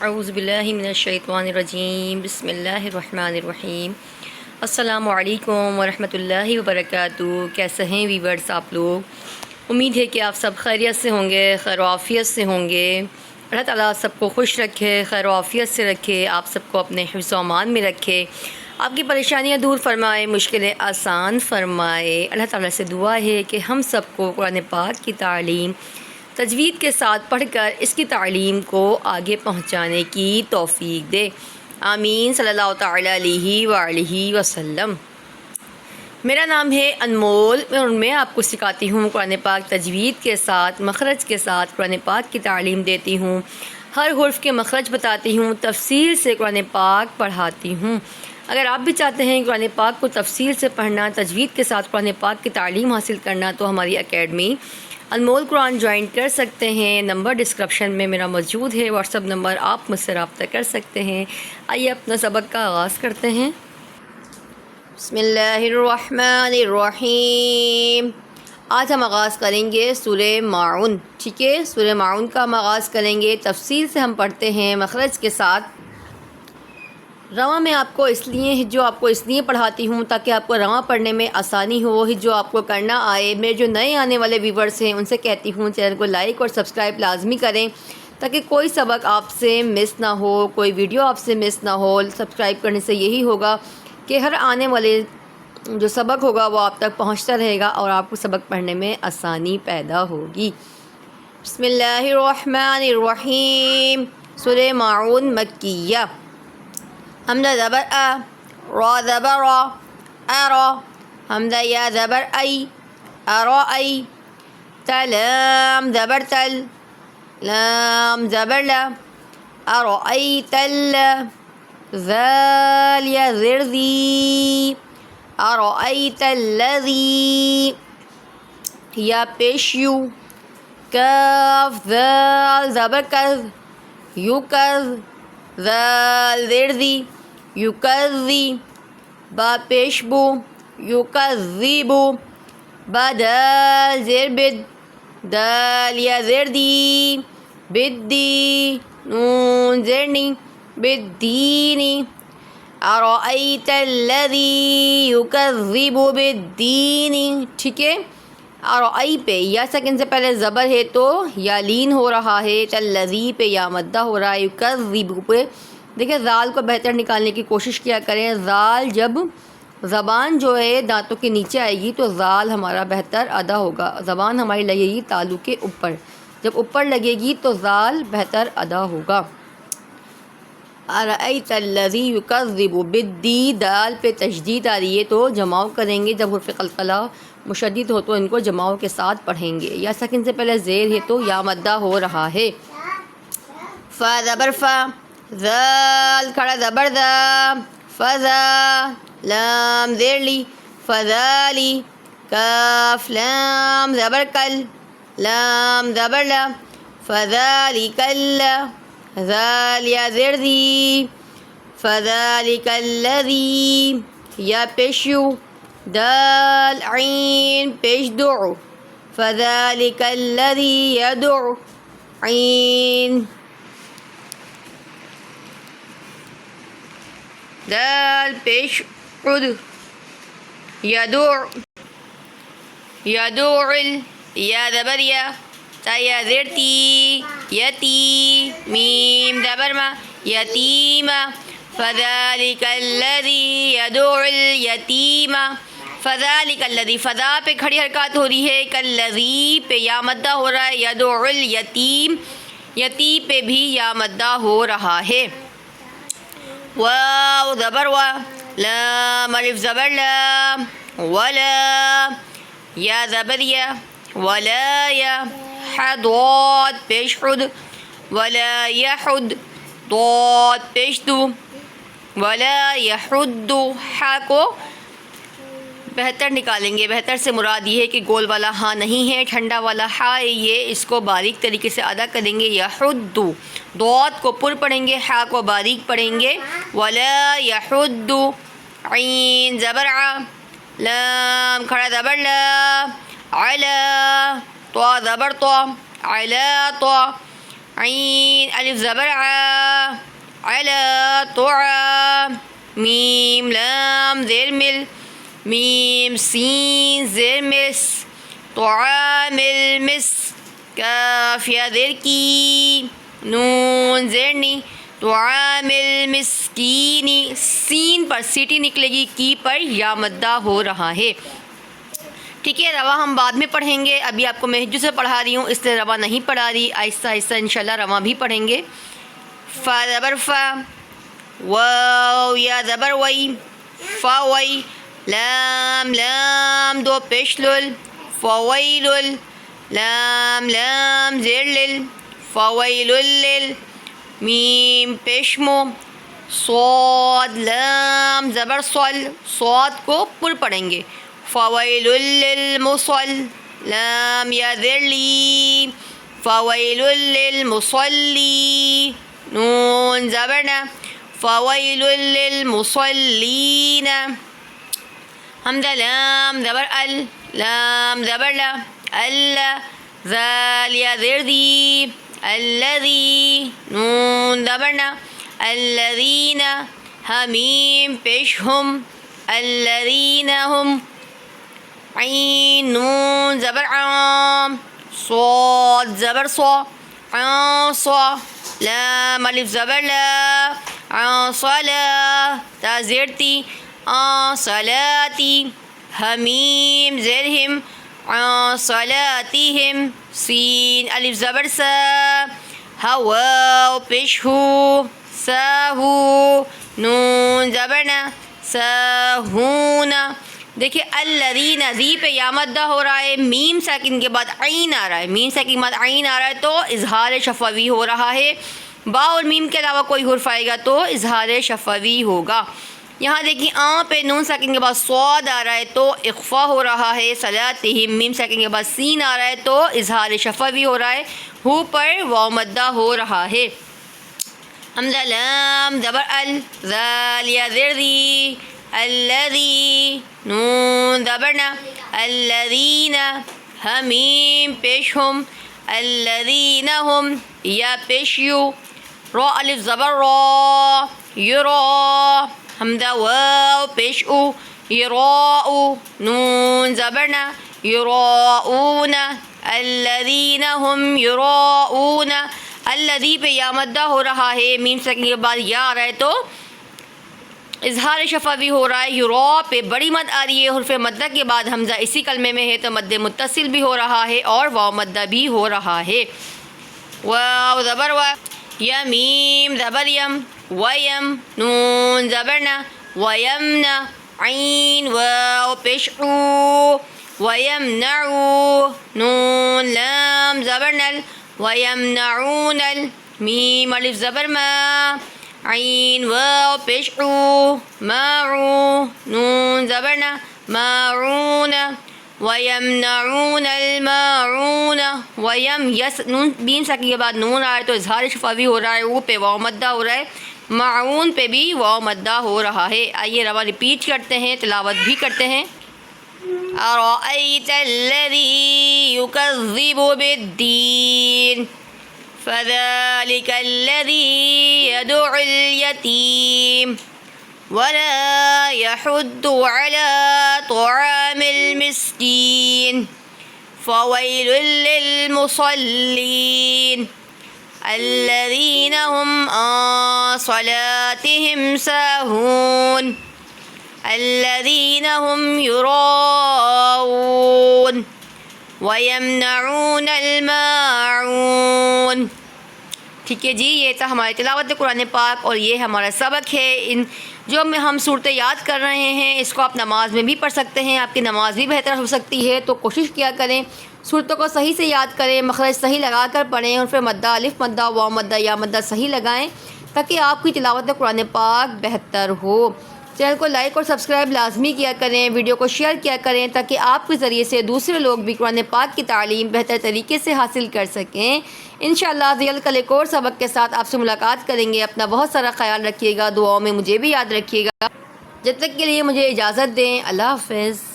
اعوذ باللہ من الشیطان الرجیم بسم اللہ الرحمن الرحیم۔ السلام علیکم ورحمۃ اللہ وبرکاتہ۔ کیسے ہیں ویورز آپ لوگ؟ امید ہے کہ آپ سب خیریت سے ہوں گے، خیر و عافیت سے ہوں گے۔ اللہ تعالیٰ سب کو خوش رکھے، خیر و عافیت سے رکھے، آپ سب کو اپنے حفظ و امان میں رکھے، آپ کی پریشانیاں دور فرمائے، مشکلیں آسان فرمائے۔ اللہ تعالیٰ سے دعا ہے کہ ہم سب کو قرآن پاک کی تعلیم تجوید کے ساتھ پڑھ کر اس کی تعلیم کو آگے پہنچانے کی توفیق دے، آمین صلی اللہ تعالیٰ علیہ وآلہ وسلم۔ میرا نام ہے انمول، اور میں آپ کو سکھاتی ہوں قرآن پاک تجوید کے ساتھ، مخرج کے ساتھ قرآن پاک کی تعلیم دیتی ہوں، ہر حرف کے مخرج بتاتی ہوں، تفصیل سے قرآن پاک پڑھاتی ہوں۔ اگر آپ بھی چاہتے ہیں قرآن پاک کو تفصیل سے پڑھنا، تجوید کے ساتھ قرآن پاک کی تعلیم حاصل کرنا، تو ہماری اکیڈمی انمول قرآن جوائن کر سکتے ہیں۔ نمبر ڈسکرپشن میں میرا موجود ہے، واٹس ایپ نمبر، آپ مجھ سے رابطہ کر سکتے ہیں۔ آئیے اپنا سبق کا آغاز کرتے ہیں۔ بسم اللہ الرحمن الرحیم۔ آج ہم آغاز کریں گے سورہ ماعون، ٹھیک ہے؟ سورہ ماعون کا ہم آغاز کریں گے، تفصیل سے ہم پڑھتے ہیں مخرج کے ساتھ۔ رواں میں آپ کو اس لیے پڑھاتی ہوں تاکہ آپ کو رواں پڑھنے میں آسانی ہو، جو آپ کو کرنا آئے۔ میرے جو نئے آنے والے ویورز ہیں ان سے کہتی ہوں چینل کو لائک اور سبسکرائب لازمی کریں تاکہ کوئی سبق آپ سے مس نہ ہو، کوئی ویڈیو آپ سے مس نہ ہو۔ سبسکرائب کرنے سے یہی ہوگا کہ ہر آنے والے جو سبق ہوگا وہ آپ تک پہنچتا رہے گا اور آپ کو سبق پڑھنے میں آسانی پیدا ہوگی۔ بسم اللہ الرحمن الرحیم۔ سورہ ماعون مکیہ۔ حمزہ زبر ا، را زبر را، ارا، حمزہ یا زبر ای، ارا ای، تلام زبر تل، لام زبر لا، ارأیت ال، ذال یا زر ذی، ارأیت الذی، یا پیش یو، کاف ذال زبر کذ، یوکذ، ذال زر ذی، یکذی، با پیش بو، یکذبو، با دال زر بد، دال یا زر دی، بدی، نون زرنی، بدینی، ارأیت الذی یکذب بالدین، ٹھیک ہے؟ ارأی پہ یا سیکنڈ سے پہلے زبر ہے تو یا لین ہو رہا ہے، الذی پہ یا مدہ ہو رہا ہے، یکذب پہ دیکھیں زال کو بہتر نکالنے کی کوشش کیا کریں۔ زال جب زبان جو ہے دانتوں کے نیچے آئے گی تو زال ہمارا بہتر ادا ہوگا، زبان ہماری لگے گی تالو کے اوپر، جب اوپر لگے گی تو زال بہتر ادا ہوگا۔ ارأیت الذی یکذب بالدی، دال پہ تشدید آ رہی ہے تو جماؤ کریں گے، جب حرف قلقلہ مشدد ہو تو ان کو جماؤ کے ساتھ پڑھیں گے۔ یا سیکنڈ سے پہلے زیر ہے تو یا مدہ ہو رہا ہے۔ فا زبر فا، ذال کھڑا زبر ذا، فضا، لام زیر لی، فضالی، کاف لام زبر کل، لام زبر لا، فذالک اللہ، ذال یا زر ذی، فذالک الذی، یا پیش یو، دال عین پیش دعو، فذالک الذی یدعو، عین، دال پیش عد، یدع، یدعل، یا زبر یا، تا یا زر تی، یتی، میم زبر ما، یتیما، فذالک الذی یدع الیتیما، فذالک الذی، فضا پہ کھڑی حرکات ہو رہی ہے، کالذی پہ یا مدہ ہو رہا ہے، یدع الیتیم، یتی پہ بھی یا مدہ ہو رہا ہے۔ واو زبر وا، لام الف زبر لا، ولا، یا زبر یا، ولا یا، حضاد پیش حد، ولا یحد، ضاد پیش دو، ولا یحد، ہا کو بہتر نکالیں گے۔ بہتر سے مراد یہ ہے کہ گول والا ہاں نہیں ہے، ٹھنڈا والا ہا ہے، یہ اس کو باریک طریقے سے ادا کریں گے۔ یحد، ضاد کو پر پڑھیں گے، ہا کو باریک پڑھیں گے۔ ولا یحد، عین زبر ع، لام کھڑا زبر لا، علا، طا زبر طا، علا طا، عین الف زبر ع علا طع میم لام زیر مل میم سین زیر مس طعامل مس کاف یا زیر کی نون زیر نی طعامل مسکینی سین پر سیٹی نکلے گی کی پر یا مدہ ہو رہا ہے. ٹھیک ہے، رواں ہم بعد میں پڑھیں گے، ابھی آپ کو میں جو سے پڑھا رہی ہوں اس سے رواں نہیں پڑھا رہی، آہستہ آہستہ انشاءاللہ رواں بھی پڑھیں گے. فا زبر فا واو یا زبر وئی فا وئی لام لام دو پیش لل فویل لام لام زیر لل فویل لل میم پیشمو صاد لام زبر صل صاد کو پر پڑھیں گے فویل للمصل لام یا زیر لی فویل للمصلی نون زبرنا فویل للمصلین حمزہ لام زبر ال لام زبر لا اللہ ذال یا زیر دی الذی نون زبرنا الذین حمیم پیش ہم الذین ہم عین نون زبر عام صاد زبر صا عصا لام الف زبر لا عصلا تا زیر تی عصلاتی حمیم زیر ہم عصلاتہم سین الف زبر سا ہوا پیش ہو ساہو نون زبرنا ساہونا. دیکھیے الذین ذی پہ یا مدہ ہو رہا ہے، میم ساکن کے بعد عین آ رہا ہے، میم ساکن کے بعد عین آ رہا ہے تو اظہار شفوی ہو رہا ہے. با اور میم کے علاوہ کوئی حرف آئے گا تو اظہار شفوی ہوگا. یہاں دیکھیے آ پہ نون ساکن کے بعد صاد آ رہا ہے تو اخفا ہو رہا ہے. صلاتہم میم ساکن کے بعد سین آ رہا ہے تو اظہار شفوی ہو رہا ہے. ہو پر واو مدہ ہو رہا ہے. حمزہ لام زبر ال ذال یا زیر دی الذی نون زبرنا الذین حمیم پیش ہم الذین ہم یا پیش یو را الف زبر را یرا حمزہ واو پیش او یراؤ نون زبرنا یراؤون الذین ہم یراؤون. الذی پہ یا مدہ ہو رہا ہے، میم ساکن کے بعد یا آ رہا ہے تو اظہار شفوی ہو رہا ہے. یرا پہ بڑی مد آ رہی ہے، حرف مدہ کے بعد حمزہ اسی کلمے میں ہے تو مد متصل بھی ہو رہا ہے اور واو مدہ بھی ہو رہا ہے. واو زبر وا یا میم زبر یم ویم نون زبرنا ویمنا عین واو پیش او ویمنعو نون لام زبرنل ویمنعون میم الف زبر ما عین واو پیش او معو نون زبرنا معون ویمنعون الماعون ویم یس نون بین ساکن کے بعد نون آ رہا ہے تو اظہار شفوی ہو رہا ہے. او پہ واو مدہ ہو رہا ہے، معون پہ بھی واو مدہ ہو رہا ہے. آئیے رواں ریپیٹ کرتے ہیں، تلاوت بھی کرتے ہیں. أرأيت الذي يكذب بالدين فذلك الذي يدعو اليتيم ولا يحض على طعام المسكين فويل للمصلين الذين هم عن صلاتهم ساهون الذين هم يراءون ويمنعون الماعون. ٹھیک ہے جی، یہ تھا ہماری تلاوت قرآن پاک اور یہ ہمارا سبق ہے. جو ہم صورتیں یاد کر رہے ہیں اس کو آپ نماز میں بھی پڑھ سکتے ہیں، آپ کی نماز بھی بہتر ہو سکتی ہے. تو کوشش کیا کریں صورتوں کو صحیح سے یاد کریں، مخرج صحیح لگا کر پڑھیں اور پھر مدہ الف مدہ واو مدہ یا مدہ صحیح لگائیں تاکہ آپ کی تلاوت قرآن پاک بہتر ہو. چینل کو لائک اور سبسکرائب لازمی کیا کریں، ویڈیو کو شیئر کیا کریں تاکہ آپ کے ذریعے سے دوسرے لوگ بھی قرآن پاک کی تعلیم بہتر طریقے سے حاصل کر سکیں. انشاءاللہ جلد کل ایک اور سبق کے ساتھ آپ سے ملاقات کریں گے. اپنا بہت سارا خیال رکھیے گا، دعاؤں میں مجھے بھی یاد رکھیے گا. جب تک کے لیے مجھے اجازت دیں، اللہ حافظ.